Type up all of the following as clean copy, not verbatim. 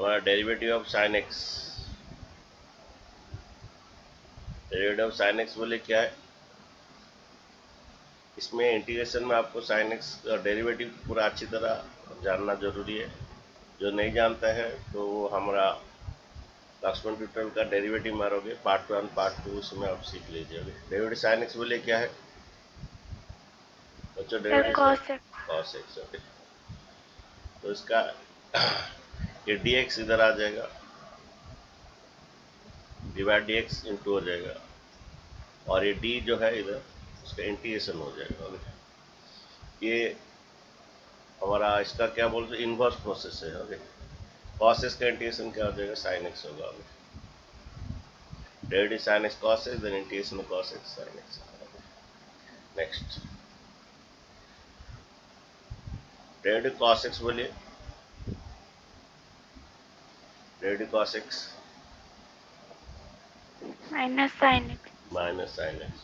हमारा derivative of sine x, derivative of sine x बोले क्या है, इसमें इंटीग्रेशन में आपको साइन एक्स का डेरिवेटिव पूरा अच्छी तरह जानना जरूरी है। जो नहीं जानता है तो वो हमारा लक्ष्मण ट्यूटोरियल का डेरिवेटिव मारोगे पार्ट 1 पार्ट 2, उसमें आप सीख लीजिएगा। डेरिवेटिव साइन एक्स बोले क्या है बच्चों, डेरिवेटिव कॉस एक्स। ओके, तो इसका ये dx इधर आ जाएगा, डिवाइड dx इंटू हो जाएगा, और ये d जो है इधर उसका इंटीग्रेशन हो जाएगा। ये हमारा इसका क्या बोलते हैं, इनवर्स प्रोसेस है। ओके, कॉस एक्स का इंटीग्रेशन क्या हो जाएगा, साइन एक्स होगा। Derivative sine x cos x, then integration of cos x sine x. Next derivative cos x बोलिए, derivative cos x minus sine x, minus sine x,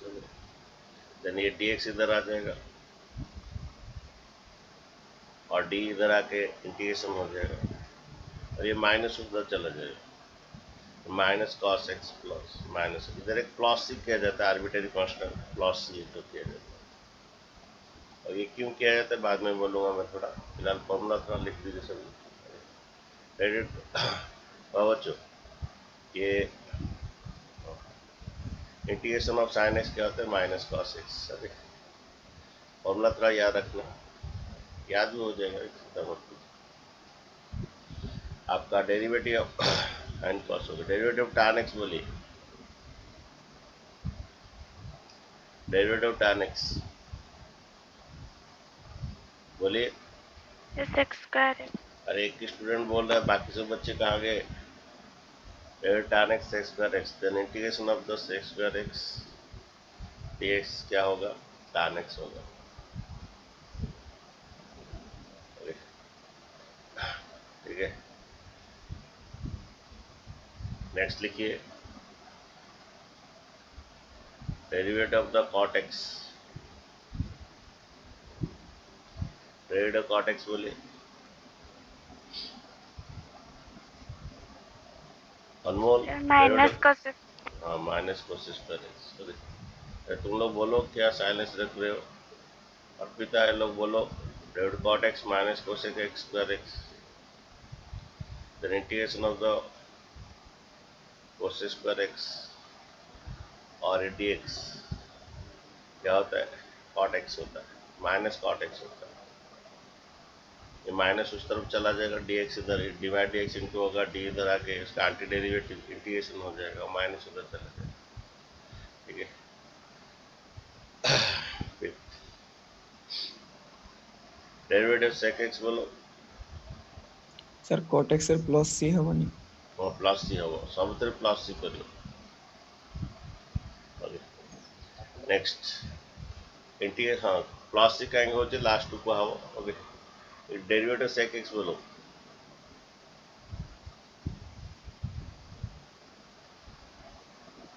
then ये dx इधर आ जाएगा और d इधर आके इंटीग्रेशन हो जाएगा, और ये माइनस उधर चला जाएगा, minus cos x plus minus, इधर एक प्लस सी किया जाता है, आर्बिट्रेरी कांस्टेंट प्लस सी तो किया जाता है। और ये क्यों किया जाता है बाद में बोलूंगा मैं, थोड़ा फिलहाल फॉर्मूला थोड़ा लिख दीजिए सब। बच्चों ये इंटीग्रेशन ऑफ साइन एक्स क्या होता है, माइनस कॉस एक्स। फॉर्मूला थोड़ा याद रखना, याद भी हो जाएगा। आपका डेरिवेटिव ऑफ साइन कॉस होगा, डेरिवेटिव ऑफ tan एक्स बोलिए, डेरिवेटिव ऑफ tan एक्स बोलिए। एक्स स्क्वायर एक्स, अरे एक स्टूडेंट बोल रहा है, बाकी सब बच्चे कहाँ गए। tan X X square x, then integration of the X square X dx क्या होगा, tan एक्स होगा। ठीक है, नेक्स्ट लिखिए, derivative of the cot x, derivative cot x बोलिए, अनमोल माइनस डेरिवेटिव, कॉस एक्स, हाँ माइनस कोशिश करें। तुम लोग बोलो क्या साइलेंस रख रहे हो, अर्पिता ये लोग बोलो, David cot x minus cosec x square x, then integration of the cosec square x और dx क्या होता है, कॉट एक्स होता है, माइनस कॉट एक्स होता है। ये माइनस उस तरफ चला जाएगा, dx इधर डिवाइड dx इंटू होगा, d इधर आके उसका एंटी डेरिवेटिव इंटीग्रेशन हो जाएगा, माइनस उधर चला जाएगा। ठीक है, डेरिवेटिव सेक एक्स बोलो सर cot x ର ପ୍ଲସ୍ c ହବନି? प्लस सी हम सबुଥିରେ प्लस सी करियो। नेक्स्ट इंटीग्रेशन, हाँ प्लस सी कहीं हो लास्ट को हम। ओके, डेरिवेटिव सेक एक्स बोलो,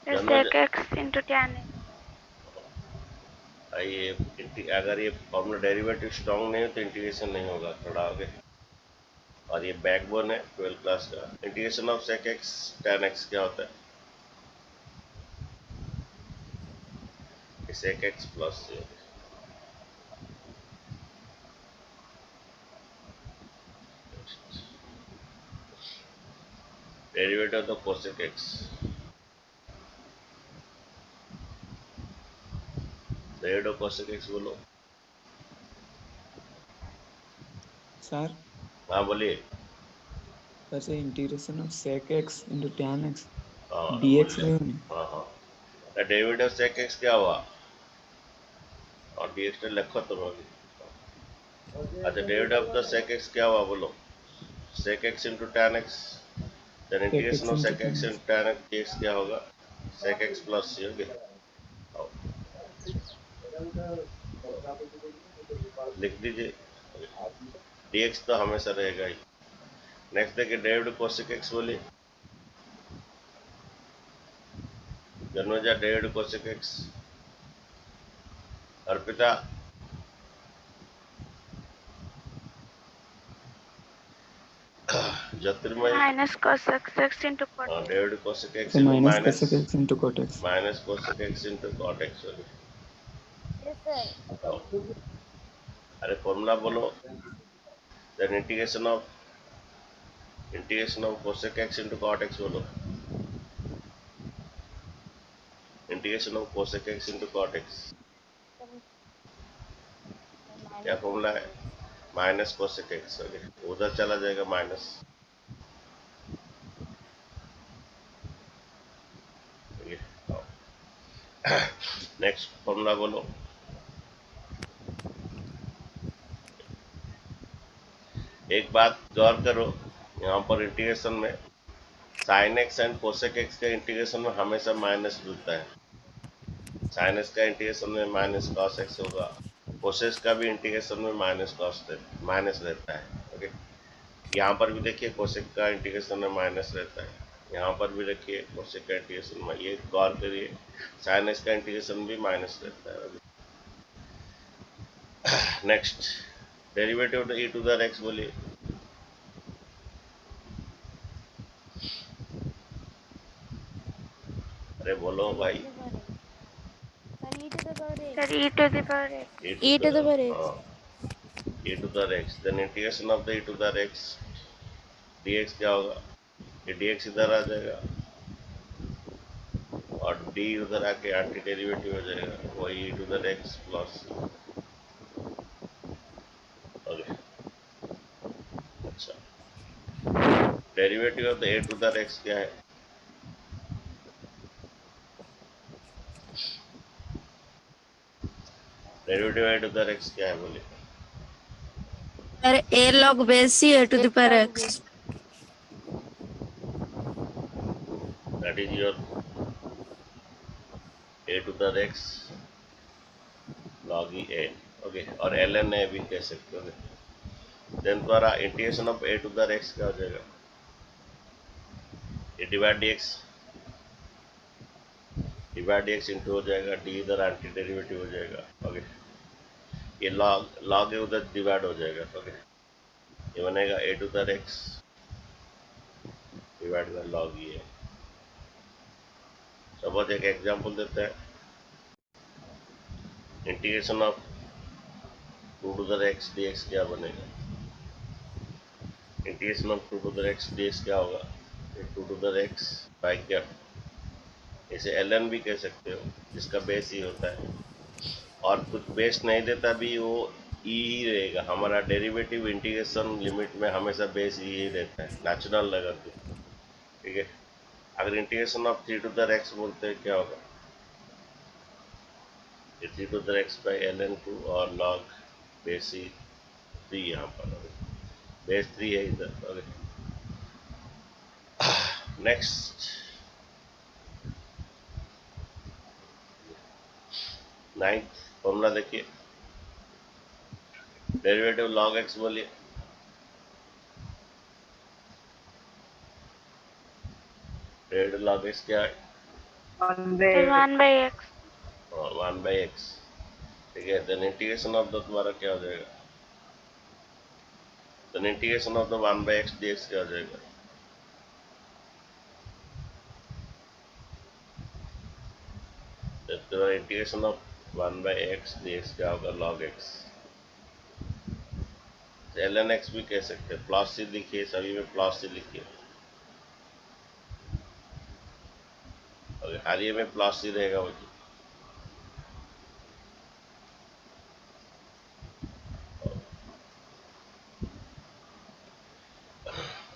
sec x into tan x, ये अगर ये फॉर्मूला डेरिवेटिव स्ट्रॉन्ग नहीं हो तो इंटीग्रेशन नहीं होगा थोड़ा आगे। और ये बैकबोन है 12 क्लास का। Integration of sec x tan x क्या होता है, sec x plus C. Derivative of the cosec x, derivative of cosec x बोलो। सर हाँ बोलिए। सर से integration of sec x into tan x हाँ dx रहनी। हाँ हाँ, डेरिवेटिव ऑफ सेक एक्स क्या हुआ, और dx लिखो तुम अभी। अच्छा, derivative of the sec x क्या हुआ बोलो, sec x into tan x, then sec integration x of into sec tan x x into tan x dx क्या होगा, sec x plus c। Okay, लिख दीजिए, dx तो हमेशा रहेगा ही। नेक्स्ट देखिए, डेरिवेटिव cosec x बोलिए, जन्मजा डेरिवेटिव cosec x, अर्पिता ज्योतिर्मय minus cos x into cot x. डेविड cosec x So into minus minus cosec x into cot x. Minus cosec x into cot x Yes, sir. बताओ अरे formula बोलो then integration of cosec x into cot x बोलो integration of cosec x into cot x क्या formula है minus cosec x okay उधर चला जाएगा minus next formula बोलो एक बात गौर करो यहाँ पर इंटीग्रेशन में sine x and cosec x के इंटीग्रेशन में हमेशा माइनस जुड़ता है साइन एक्स का इंटीग्रेशन में माइनस कॉस एक्स होगा कोसेक का भी इंटीग्रेशन में माइनस रहता है ओके यहाँ पर भी देखिए कोसेक का इंटीग्रेशन में माइनस रहता है यहाँ पर भी देखिए कोसेक का इंटीग्रेशन में ये गौर करिए साइन एक्स का इंटीग्रेशन भी माइनस रहता है next derivative of e to the x बोलिए अरे बोलो भाई Sir, e to the power x. E to the power x. e to the x then integration of the e to the x dx क्या होगा ये dx इधर आ जाएगा और d उधर आके एंटी डेरिवेटिव हो जाएगा वही e to the x प्लस ओके अच्छा derivative of the a to the x क्या है derivative a to the x क्या है बोलिए Sir, a log base c a to the power x. that is your a to the x log e a okay और ln a भी कह सकते हो देन द्वारा integration of a to the x क्या हो जाएगा ये डिवाइड dx इंटू हो जाएगा d इधर एंटी डेरिवेटिव हो जाएगा ओके ये log है उधर डिवाइड हो जाएगा ओके ये बनेगा a to the x divide by log e है सपोज एक एग्जांपल देते हैं integration of 2 to the x dx क्या बनेगा integration of 2 to the x dx क्या होगा 2 to the x बाई क्या इसे ln भी कह सकते हो जिसका बेस ही होता है और कुछ बेस नहीं देता भी वो ई ही रहेगा हमारा डेरिवेटिव इंटीग्रेशन लिमिट में हमेशा बेस ई ही रहता है नेचुरल लगा के ठीक है अगर integration of 3 to the x बोलते हैं क्या होगा 3 to the x by ln2 और log बेस ई 3 यहाँ पर बेस 3 है इधर ओके नेक्स्ट नाइन्थ फॉर्मूला देखिए डेरिवेटिव log x बोलिए डेरिवेटिव log x क्या है Sir, 1 by x. और 1 बाई एक्स ठीक है देन इंटीग्रेशन ऑफ द तुम्हारा क्या हो जाएगा then integration of the 1 by x dx क्या हो जाएगा तो integration of 1 by x dx क्या होगा log x ln x भी कह सकते हैं प्लस सी लिखिए सभी में प्लस सी लिखिए और हर ये में प्लस सी रहेगा वो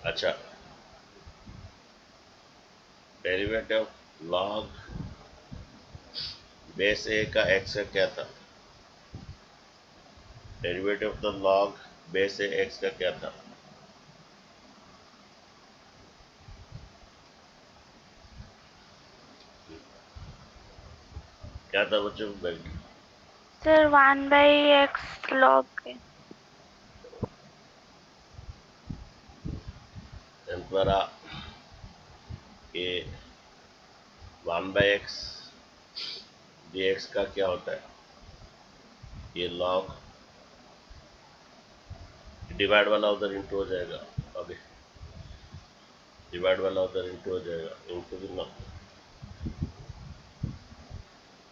अच्छा डेरिवेटिव log बेस ए का x का क्या था derivative of the log base A x का क्या था क्या था बच्चों Sir, 1 by x log a. द्वारा ये 1 बाई एक्स dx का क्या होता है ये log डिवाइड वाला उधर इंटू हो जाएगा ओके डिवाइड वाला उधर इंटू हो जाएगा, इंटू भी ना,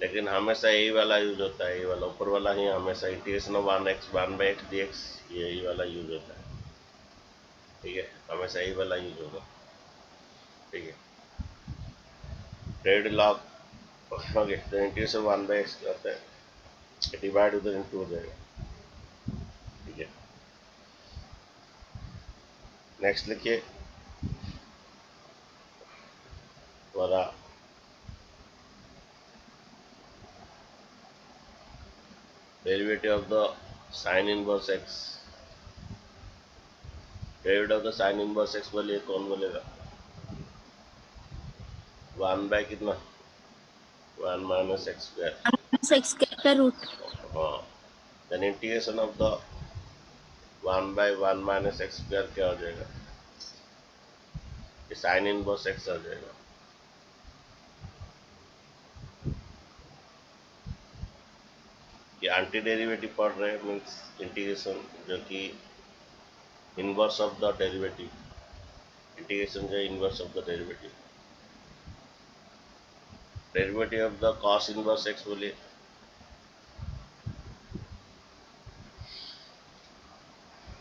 लेकिन हमेशा यही वाला यूज होता है, ये वाला ऊपर वाला ही हमेशा integration of 1x 1/x dx यही वाला यूज होता है, ठीक है, हमेशा यही वाला यूज होगा, ठीक है। डेरिवेटिव लॉग ओके, तो इंटीग्रेशन 1/x करते हैं, डिवाइड उधर इंटू हो जाएगा, ठीक है। नेक्स्ट लिखिए हमारा derivative of the sine inverse x, derivative of the sine inverse x बोलिए, कौन बोलेगा? 1 बाय कितना, 1 माइनस एक्स स्क्वायर, x का रूट। हाँ, then integration of the 1 by 1 minus x square क्या हो जाएगा? साइन इनवर्स x आ जाएगा, ये एंटी डेरिवेटिव पढ़ रहे हैं, मीन्स इंटीग्रेशन जो कि inverse of the derivative, integration जो inverse of the derivative, derivative of the cos inverse x बोलिए,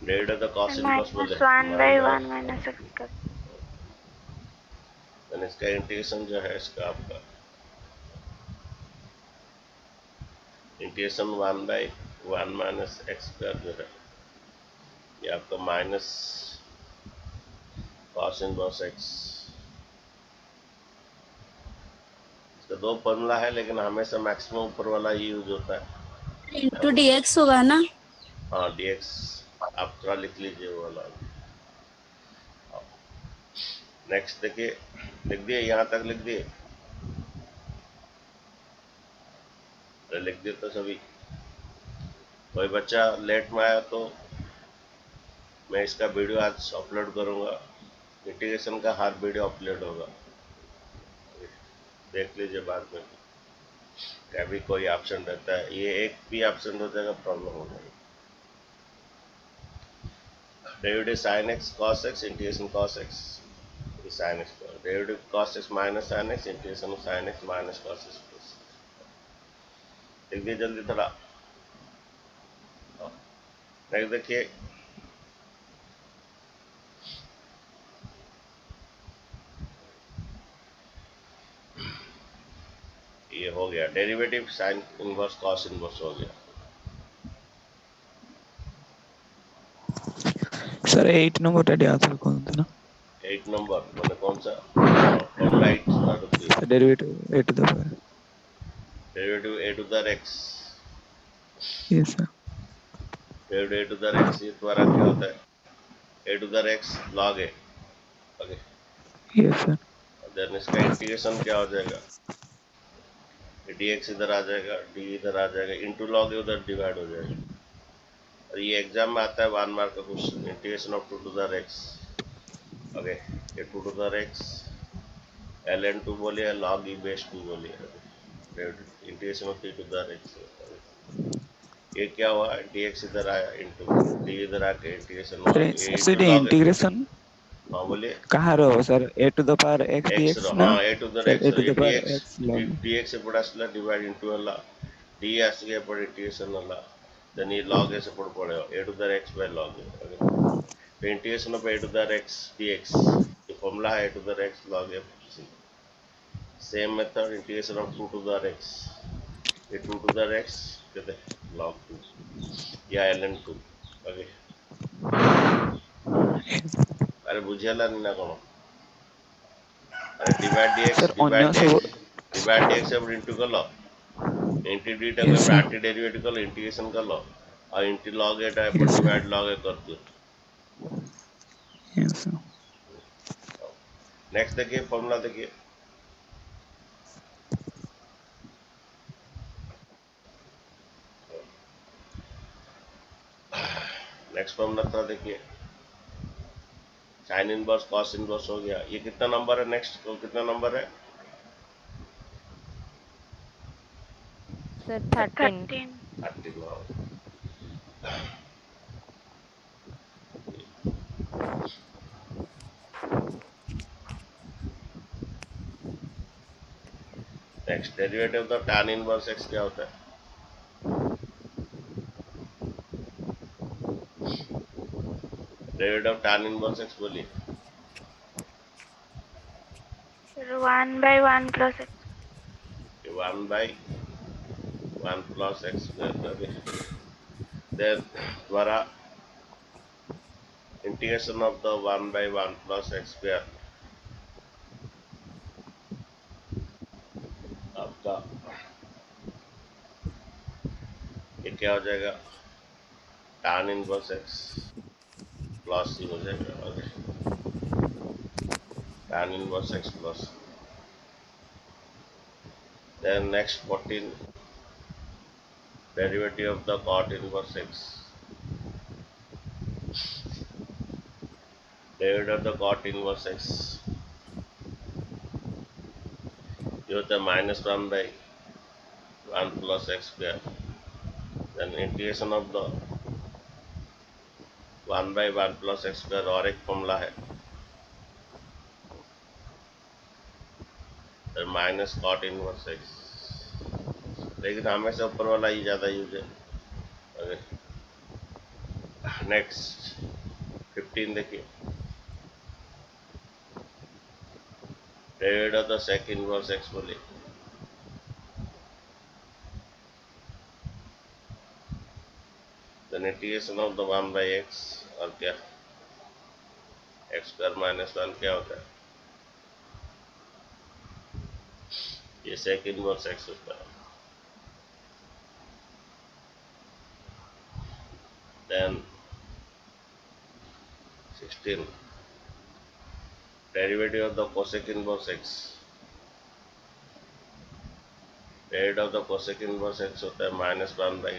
derivative of the cos inverse बोले -1/1 माइनस x का, देन इसका इंटीग्रेशन जो है इसका आपका इंटीग्रेशन 1/1 माइनस एक्स स्क्वायर जो है ये आपका माइनस कॉस इनवर्स x, इसका दो फॉर्मूला है लेकिन हमेशा मैक्सिमम ऊपर वाला ही यूज होता है, इंटू dx होगा ना? हाँ dx आप थोड़ा लिख लीजिए वो वाला। नेक्स्ट देखिए, लिख दिए, यहाँ तक लिख दिए, अरे लिख दिए तो सभी, कोई बच्चा लेट में आया तो मैं इसका वीडियो आज अपलोड करूँगा, इंटीग्रेशन का हर वीडियो अपलोड होगा, देख लीजिए बाद में, कभी कोई एब्सेंट रहता है, ये एक भी एब्सेंट हो जाएगा प्रॉब्लम हो जाएगी। Derivative sin x cos x integration cos x sin x, derivative cos x minus sin x integration sin x minus cos x plus, लिख दिए जल्दी थोड़ा। नेक्स्ट देखिए, ये हो गया derivative sine inverse cos inverse हो गया। सर 8 नंबर टा आंसर कौन था ना? 8 नंबर मैंने कौन सा, फॉर्मूला 8 स्टार्ट होती है, डेरिवेटिव 8 दफा है। Derivative a to the x, yes sir. Derivative a to the x ये द्वारा क्या होता है, a to the x log a, okay, yes sir. Then इसका इंटीग्रेशन क्या हो जाएगा, dx इधर आ जाएगा, d इधर आ जाएगा, इंटू लॉग ए उधर डिवाइड हो जाएगा, और ये एग्जाम में आता है 1 मार्क का question, integration of 2 to the x, okay, ये 2 टू द x ln2 बोलिए, log e बेस 2 बोलिए, integration of 3 to the x, ये क्या हुआ, dx इधर आया इंटू d इधर आके इंटीग्रेशन हुआ, ये इंटू सर लॉग, इंटीग्रेशन हाँ बोलिए, कहाँ रहो sir? a to the power x x dx ना हाँ a to the sir? x, a to ये the power dx x log dx ಎಪ್ಪಡ डिवाइड इंटू ಅಲ್ಲ d ಅಷ್ಟೇ ಎಪ್ಪಡ ಇಂಟಿಗ್ರೇಷನ್ ಅಲ್ಲ, then ಈ log s ಎಪ್ಪಡ ಪಡೆಯೋ a to the x by log a, okay, the integration of a to the x dx, the formula है a to the x log f, same method integration of 2 to the x, ये 2 to the x कहते log 2 या ln2, okay, अरे बुझेला नहीं ना कौन, अरे डिवाइड dx सर अन्य डिवाइड सब dx डिवाइड dx एपड़ इंटू कर लो, integrate Yes, sir. Anti derivative कर लो, इंटीग्रेशन कर लो, और इंटी लॉग ए टाइप पर Yes, sir. Divide log a कर दो। yes sir. नेक्स्ट देखिए फॉर्मूला देखिए, नेक्स्ट फॉर्मूला था देखिए, साइन इनवर्स कॉस इनवर्स हो गया, ये कितना नंबर है, नेक्स्ट तो कितना नंबर है, sir 13। 13 30 next derivative of the tan inverse x क्या होता है? Derivative of tan inverse x बोलिए। Sir, 1 by 1 plus x. 1 by 1 plus x square. Then द्वारा integration of the 1 by 1 plus x square आपका ये क्या हो जाएगा? tan inverse x plus C हो जाएगा। Okay, tan inverse x plus. Then next 14 derivative of the cot inverse x। Derivative of the cot inverse x ये होता है -1 by 1 plus x square। Then integration of the 1 by 1 plus x square और एक formula है, minus cot inverse x, लेकिन हमेशा ऊपर वाला ही ज़्यादा यूज है। ओके, नेक्स्ट 15 देखिए, derivative of the sec inverse x बोलिए। Then integration of the 1 by x और क्या x स्क्वायर माइनस 1 क्या होता है? ये सेक इनवर्स x होता है। Then 16 derivative of the cosec inverse x। Derivative of the cosec inverse x होता है -1 by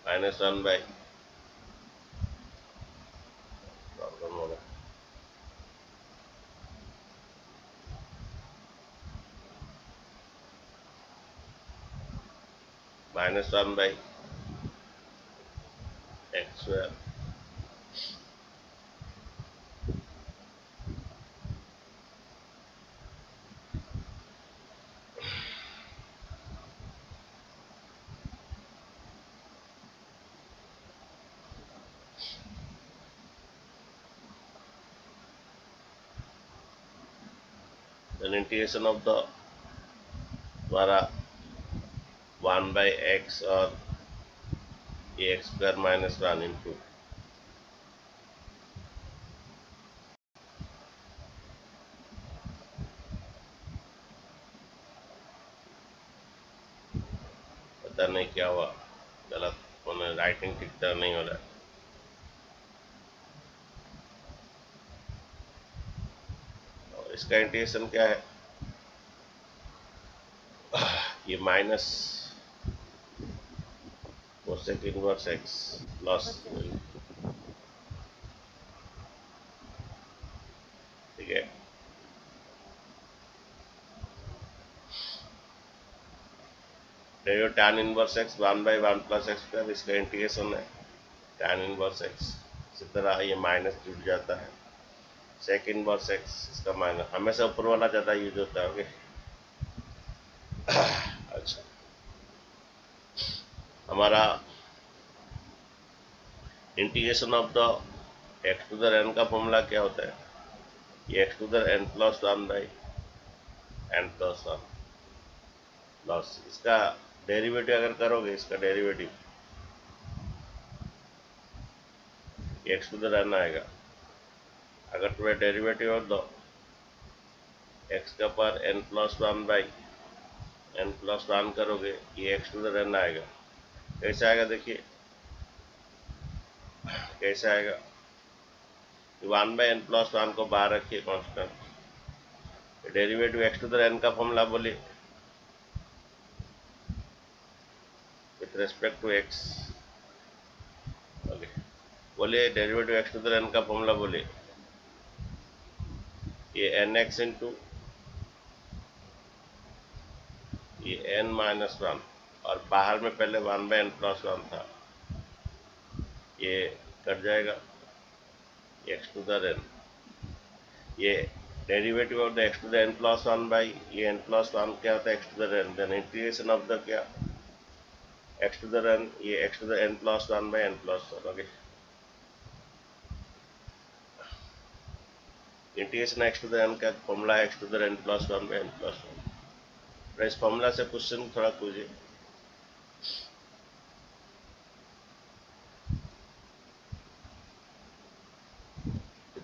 -1 by प्रॉब्लम होगा -1 by x square then integration of the द्वारा 1 by x और x square minus 1 into पता नहीं क्या हुआ, गलत होने, राइटिंग ठीक तरह नहीं हो रहा है। और इसका इंटीग्रेशन क्या है? ये minus cosec inverse x plus, ठीक है। Derivative tan inverse x 1 by 1 plus x square, इसका इंटीग्रेशन है tan इनवर्स x। इसी तरह ये माइनस जुड़ जाता है, सेक इनवर्स x इसका माइनस, हमेशा ऊपर वाला ज़्यादा यूज होता है। ओके, अच्छा, हमारा integration of the x to the n का फॉर्मूला क्या होता है? ये x to the n plus 1 by n plus 1 plus, इसका डेरिवेटिव अगर करोगे, इसका derivative x to the n आएगा। अगर तुम्हें डेरिवेटिव ऑफ द x का पर n plus 1 by n plus 1 करोगे, ये x टू द n आएगा। कैसे आएगा देखिए, कैसे आएगा? 1 बाई n प्लस 1 को बाहर रखिए constant, derivative x to the n का फॉर्मूला बोलिए with respect to x। Okay, बोलिए derivative x to the n का फॉर्मूला बोलिए। ये nx इंटू ये n माइनस 1, और बाहर में पहले 1 बाई n प्लस 1 था, ये कट जाएगा x टू द n। ये derivative of the x to the n plus one by ये एन प्लस वन क्या होता है x to the n, then integration of the क्या एक्स टू द एन ये x to the n plus one by n plus one. Okay, integration x to the n का formula है x to the n plus one by n plus one. इस formula से question थोड़ा पूछिए।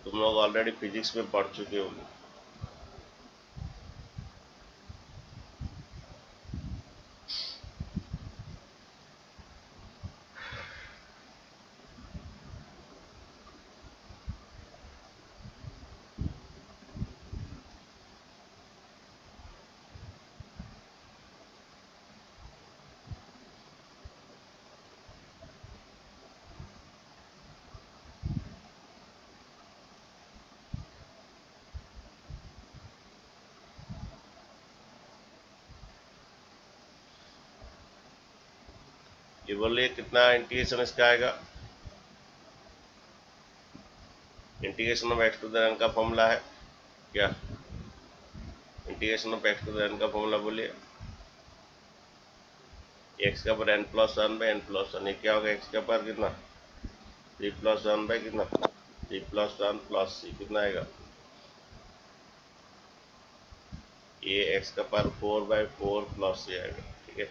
तुम लोग already physics में पढ़ चुके होंगे। ये बोलिए कितना इंटीग्रेशन इसका आएगा। Integration of x to the n का फॉर्मूला है क्या, integration of x to the n का फॉर्मूला बोलिए एक्स का पर n plus one by n plus one. ये क्या होगा एक्स का पर कितना 3 प्लस वन बाई कितना 3 प्लस वन प्लस सी कितना आएगा ये एक्स का पर 4 बाई 4 प्लस सी आएगा। ठीक है,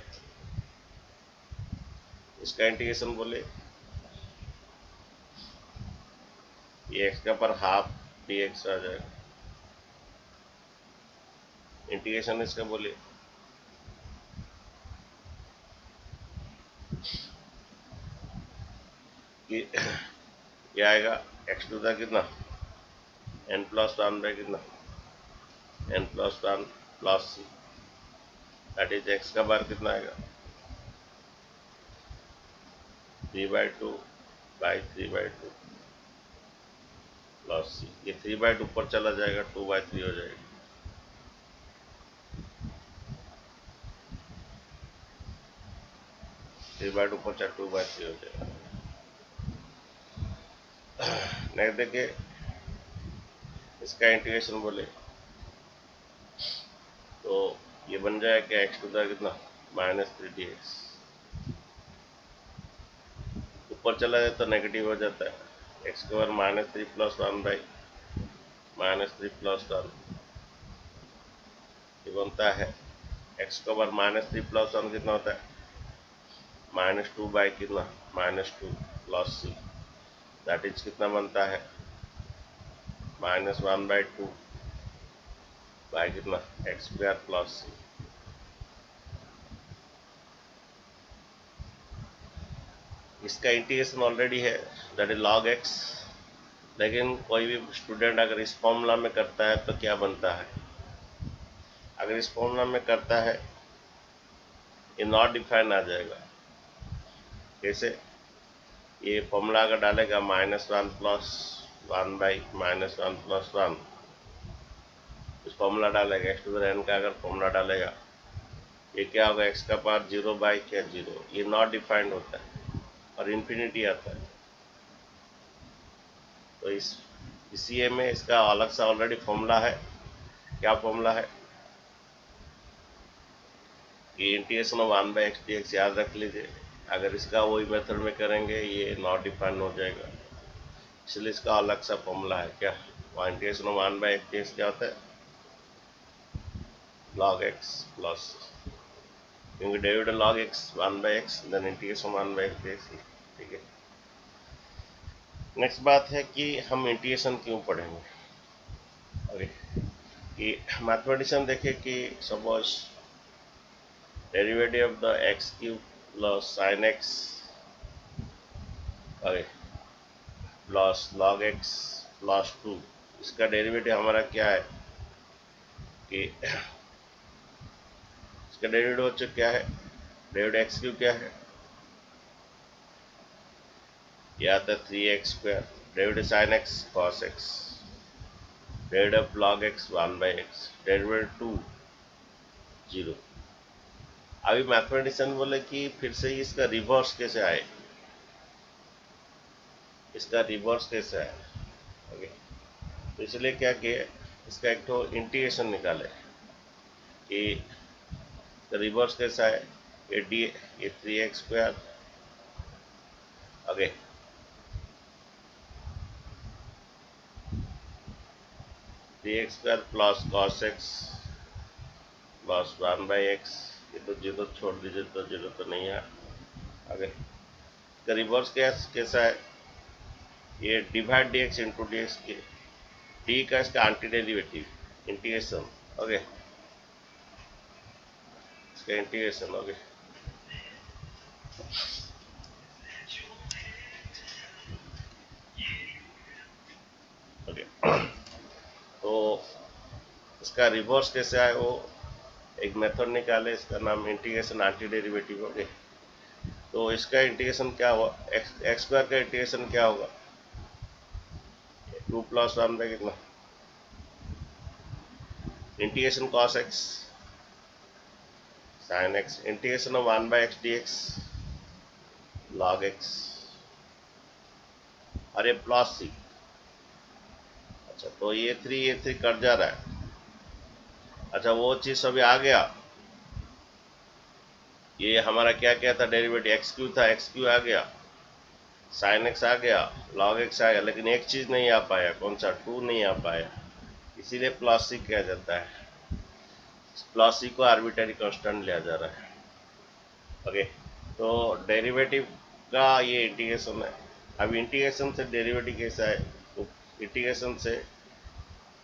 इसका इंटीग्रेशन बोले ये एक्स का पर हाफ डी एक्स आ जाएगा। इंटीग्रेशन इसका बोलिए कि ये आएगा एक्स टू द कितना एन प्लस वन बाई कितना n plus one plus C that is x का बार कितना आएगा 3/2 बाई 3/2 प्लस सी। ये 3/2 ऊपर चला जाएगा 2/3 हो जाएगा। ऊपर 2/3 हो जाएगा। नेक्स्ट देखिए इसका इंटीग्रेशन बोले तो ये बन जाएगा एक्स टू द कितना -3dx। ऊपर चला जाए तो नेगेटिव हो जाता है एक्स के बार -3 प्लस 1 बाई -3 प्लस 1 ये बनता है एक्स के बार -3 प्लस 1 कितना होता है -2 बाई कितना -2 प्लस सी दैट इज कितना बनता है -1/2 बाई कितना एक्स स्क्वायर प्लस सी। इसका इंटीग्रेशन ऑलरेडी है दैट इज log x, लेकिन कोई भी स्टूडेंट अगर इस फॉर्मूला में करता है तो क्या बनता है, अगर इस फॉर्मूला में करता है ये नॉट डिफाइन आ जाएगा। कैसे, ये फॉर्मूला अगर डालेगा -1 प्लस 1 बाई -1 प्लस 1 इस फॉर्मूला डालेगा एक्स टू द एन का अगर फॉर्मूला डालेगा ये क्या होगा एक्स का पावर 0 बाई क्या 0 ये नॉट डिफाइंड होता है और इन्फिनिटी आता है। तो इसी में इसका अलग सा ऑलरेडी फॉर्मूला है। क्या फॉर्मूला है कि integration of 1 by x d x याद रख लीजिए। अगर इसका वही मेथड में करेंगे ये नॉट डिफाइन हो जाएगा, इसलिए इसका अलग सा फॉर्मूला है। क्या integration of 1 by x d x क्या होता है log x प्लस क्योंकि derivative log x 1 by x then integration 1 by x. ठीक है, नेक्स्ट बात है कि हम इंटीग्रेशन क्यों पढ़ेंगे। ओके, कि मैथमेटिशियन देखे कि suppose derivative of the x cube plus sine x plus log x plus 2 इसका डेरिवेटिव हमारा क्या है कि इसका डेरिवेटिव बच्चों क्या है, डेरिवेटिव एक्स क्यूब क्या है या तो 3x square, derivative sine x cos x, derivative log x 1 by x, derivative 2 0। अभी मैथमेटिशियन बोले कि फिर से इसका रिवर्स कैसे आए, इसका रिवर्स कैसे आए। ओके, तो इसलिए क्या किए इसका एक तो इंटीग्रेशन निकाले कि रिवर्स कैसा है, ये 3x² आगे 3x² plus cos x plus 1/x, ये तो जीरो छोड़ दीजिए, तो जीरो तो नहीं है। आगे इसका रिवर्स कैसा है, ये डिवाइड dx इंटू dx के डी का इसका एंटी डेरिवेटिव इंटीग्रेशन। ओके, इसका इंटीग्रेशन ओके। ओके तो इसका रिवर्स कैसे आए, वो एक मेथड निकाले, इसका नाम इंटीग्रेशन एंटी डेरिवेटिव। ओके, तो इसका इंटीग्रेशन क्या हुआ, एक्स स्क्वायर का इंटीग्रेशन क्या होगा, 2 + 1 बाई कितना, integration cos x sin x, integration of 1/x dx log x, और ये प्लस सी। अच्छा, तो ये 3 कट जा रहा है। अच्छा, वो चीज अभी आ गया, ये हमारा क्या क्या था, डेरिवेटिव x³ था, x³ आ गया, sin x आ गया, log x आ गया, लेकिन एक चीज नहीं आ पाया, कौन सा, 2 नहीं आ पाया, इसीलिए प्लस सी किया जाता है। प्लस सी को आर्बिट्ररी कांस्टेंट लिया जा रहा है। ओके, तो डेरिवेटिव का ये इंटीग्रेशन है। अब इंटीग्रेशन से डेरिवेटिव कैसा है, तो इंटीग्रेशन से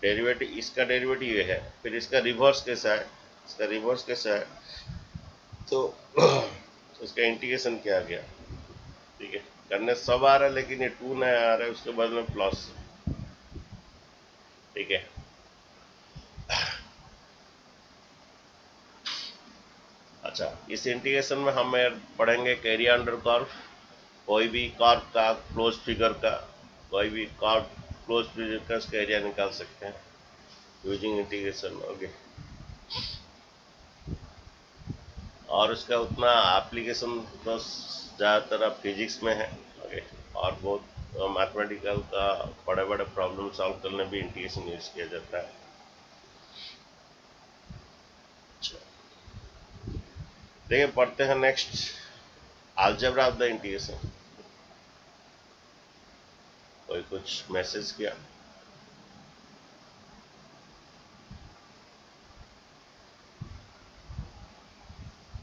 डेरिवेटिव, इसका डेरिवेटिव ये है, फिर इसका रिवर्स कैसा है, इसका रिवर्स कैसा है, तो उसका इंटीग्रेशन क्या आ गया। ठीक है, करने सब आ रहा है, लेकिन ये 2 नहीं आ रहा है, उसके बाद में प्लस। ठीक है, अच्छा, इस इंटीग्रेशन में हम पढ़ेंगे एरिया अंडर कर्व, कोई भी कर्व का क्लोज फिगर का, कोई भी कर्व क्लोज फिगर का इसका एरिया निकाल सकते हैं यूजिंग इंटीग्रेशन। ओके, और उसका उतना एप्लीकेशन तो ज़्यादातर अब फिजिक्स में है। ओके, और बहुत मैथमेटिकल का बड़े बड़े प्रॉब्लम सॉल्व करने भी इंटीग्रेशन यूज किया जाता है। देखिए, पढ़ते हैं next, algebra of the integration. कोई कुछ मैसेज किया,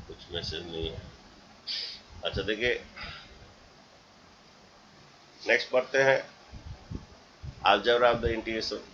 कुछ मैसेज नहीं है। अच्छा, देखिए नेक्स्ट पढ़ते हैं algebra of the integration.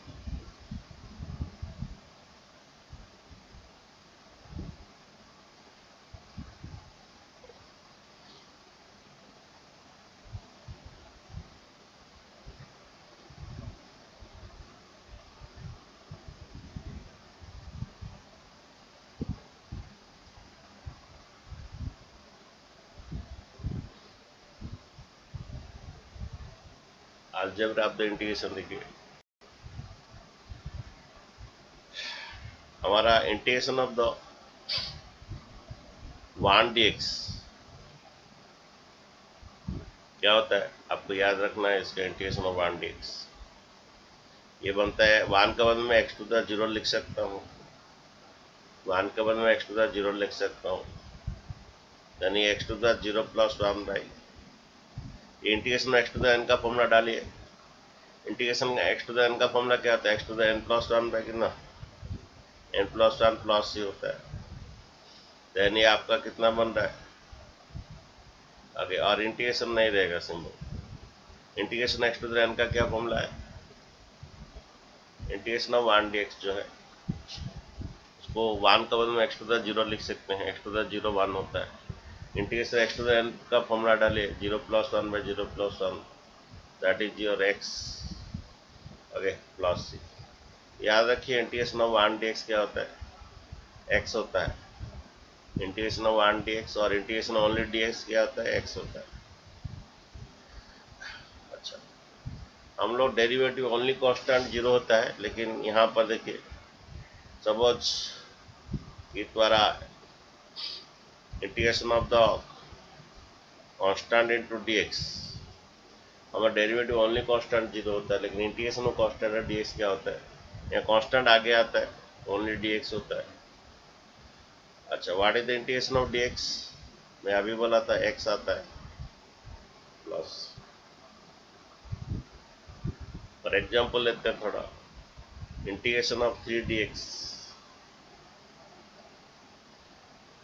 Algebra of the integration देखिए, हमारा इंटीग्रेशन ऑफ द 1 dx क्या होता है, आपको याद रखना है। इसका इंटीग्रेशन ऑफ 1 dx ये बनता है, 1 का बदले में x⁻0 लिख सकता हूँ, 1 के बदले में x⁻0 लिख सकता हूँ, यानी x⁻0 + 1 बाई, इंटीग्रेशन में x⁻n का फॉर्मूला डालिए। इंटीग्रेशन में x⁻n का फॉर्मूला क्या होता है, x⁻n + 1 बाई कितना, n + 1 + c होता है। यानी आपका कितना बन रहा है आगे, और इंटीग्रेशन नहीं रहेगा सिंबल। इंटीग्रेशन x⁻n का क्या फॉर्मूला है, इंटीग्रेशन ऑफ 1 dx जो है, उसको 1 का बदले में x⁻0 लिख सकते हैं, x⁻0 1 होता है। इंटीग्रेशन x⁻n का फॉर्मूला डालिए, 0 + 1 by 0 + 1, that is your x okay plus c। याद रखिए, इंटीग्रेशन ऑफ 1 dx क्या होता है, x होता है। इंटीग्रेशन ऑफ 1 dx और इंटीग्रेशन ओनली dx क्या होता है, x होता है। अच्छा, हम लोग डेरिवेटिव ओनली कांस्टेंट 0 होता है, लेकिन यहाँ पर देखिए, सपोज ये द्वारा integration of the constant into dx, हमारा डेरिवेटिव ओनली कांस्टेंट 0 होता है, लेकिन इंटीग्रेशन ऑफ कांस्टेंट dx क्या होता है, या कांस्टेंट आगे आता है, ओनली dx होता है। अच्छा, what is the integration of dx? मैं अभी बोला था x आता है प्लस। फॉर एग्जांपल लेते हैं थोड़ा, इंटीग्रेशन ऑफ 3dx।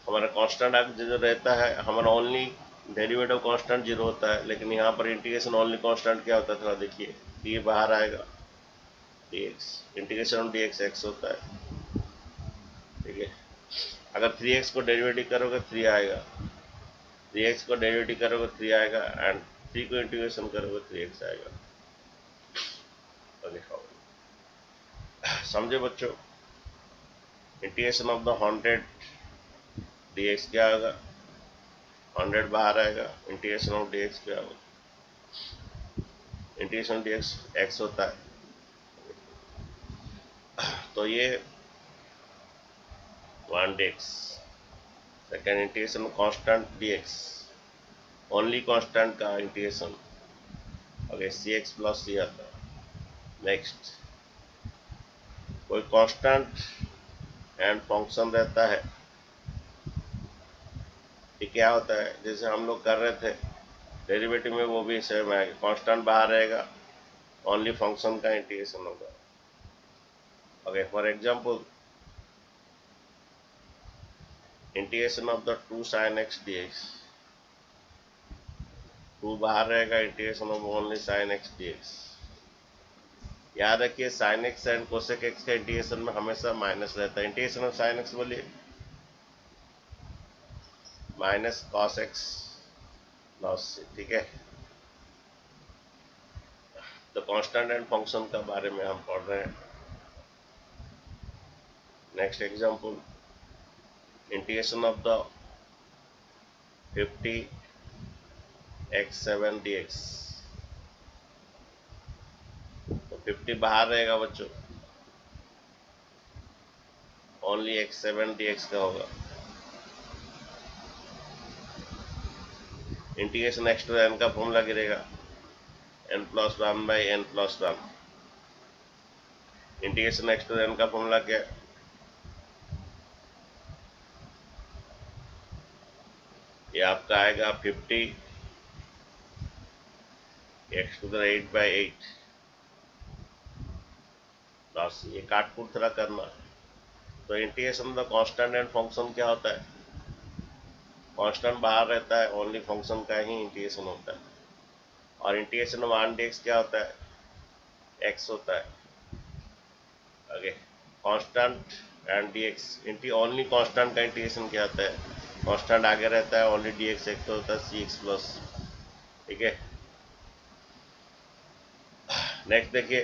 हमारा कांस्टेंट आगे जो रहता है, हमारा ओनली डेरिवेटिव कांस्टेंट 0 होता है, लेकिन यहाँ पर इंटीग्रेशन ओनली कांस्टेंट क्या होता है, थोड़ा देखिए, ये बाहर आएगा dx, integration of dx x होता है, ठीक है। अगर 3x को डेरिवेटिव करोगे 3 आएगा, 3x को डेरिवेटिव करोगे 3 आएगा, एंड 3 को इंटीग्रेशन करोगे 3x आएगा। समझे बच्चों? इंटीग्रेशन ऑफ द 100 dx क्या होगा, 100 बाहर आएगा, इंटीग्रेशन ऑफ dx क्या होगा, इंटीग्रेशन dx x होता है। तो ये 1 dx, second integration constant dx, only constant का integration, okay, cx plus c आता है। नेक्स्ट, कोई कांस्टेंट एंड फंक्शन रहता है, ये क्या होता है, जैसे हम लोग कर रहे थे डेरिवेटिव में, वो भी सेम आएगा, कांस्टेंट बाहर रहेगा, ओनली फंक्शन का इंटीग्रेशन होगा। Okay, for example integration of the 2 sin x dx, 2 बाहर रहेगा, integration of only sin x dx। याद रखिए sin x and cosec x का इंटीग्रेशन में हमेशा माइनस रहता है। इंटीग्रेशन ऑफ sin x बोलिए, माइनस cos x प्लस, ठीक है। तो कांस्टेंट एंड फंक्शन का बारे में हम पढ़ रहे हैं। Next example, integration of the 50x7 dx, तो 50 बाहर रहेगा बच्चों, ओनली x7 dx का होगा। इंटीग्रेशन x टू n का फॉर्मूला गिरेगा n plus 1 by n plus 1। Integration x to n का फॉर्मूला क्या है, ये आपका आएगा 50 x to the 8 by 8 plus, ये काट कुट थोड़ा करना। तो integration the constant and function क्या होता है, कांस्टेंट बाहर रहता है, ओनली फंक्शन का ही इंटीग्रेशन होता है। और इंटीग्रेशन ऑफ 1 dx क्या होता है, x होता है। Okay, constant and dx, only constant का इंटीग्रेशन क्या होता है, कांस्टेंट आगे रहता है, ओनली dx x होता है, cx प्लस, ठीक है। नेक्स्ट देखिए,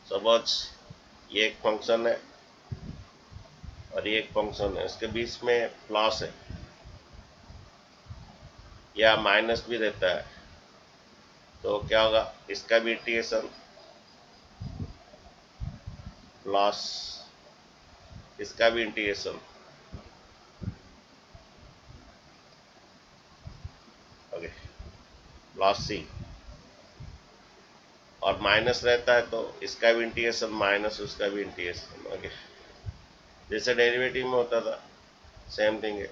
सपोज ये एक फंक्शन है और ये एक फंक्शन है, इसके बीच में प्लस है या माइनस भी रहता है, तो क्या होगा, इसका भी इंटीग्रेशन प्लस, इसका भी इंटीग्रेशन, ओके, प्लस सी, और माइनस रहता है तो इसका भी इंटीग्रेशन माइनस उसका भी इंटीग्रेशन, ओके। जैसे डेरिवेटिव में होता था, सेम थिंग है।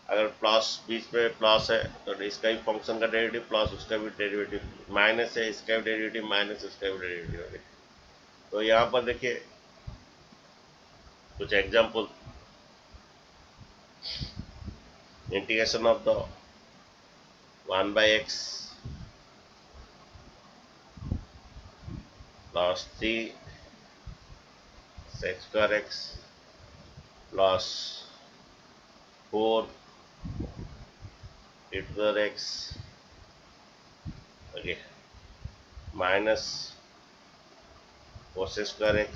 अगर प्लस बीच में प्लस है तो इसका भी फंक्शन का डेरिवेटिव प्लस उसका भी डेरिवेटिव, माइनस है इसका भी डेरिवेटिव माइनस उसका भी डेरिवेटिव, ओके। तो यहाँ पर देखिए कुछ example, integration of the 1 by x plus 3 sec square x plus 4 e to the x, okay, minus cos square x